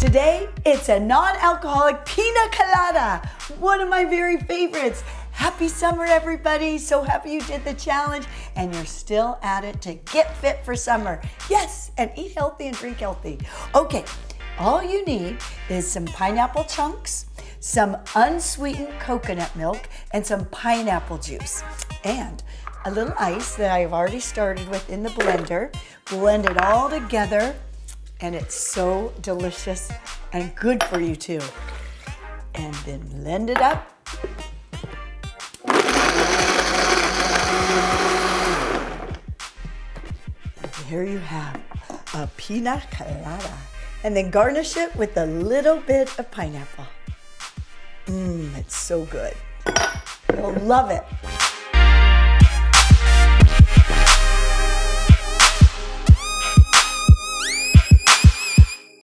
today it's a non-alcoholic Pina Colada, one of my very favorites. Happy summer, everybody. So happy you did the challenge and you're still at it to get fit for summer. Yes, and eat healthy and drink healthy. Okay, all you need is some pineapple chunks, some unsweetened coconut milk, and some pineapple juice. And a little ice that I've already started with in the blender. Blend it all together, and it's so delicious and good for you too. And then blend it up. And here you have a Pina Colada. And then garnish it with a little bit of pineapple. It's so good. You'll love it.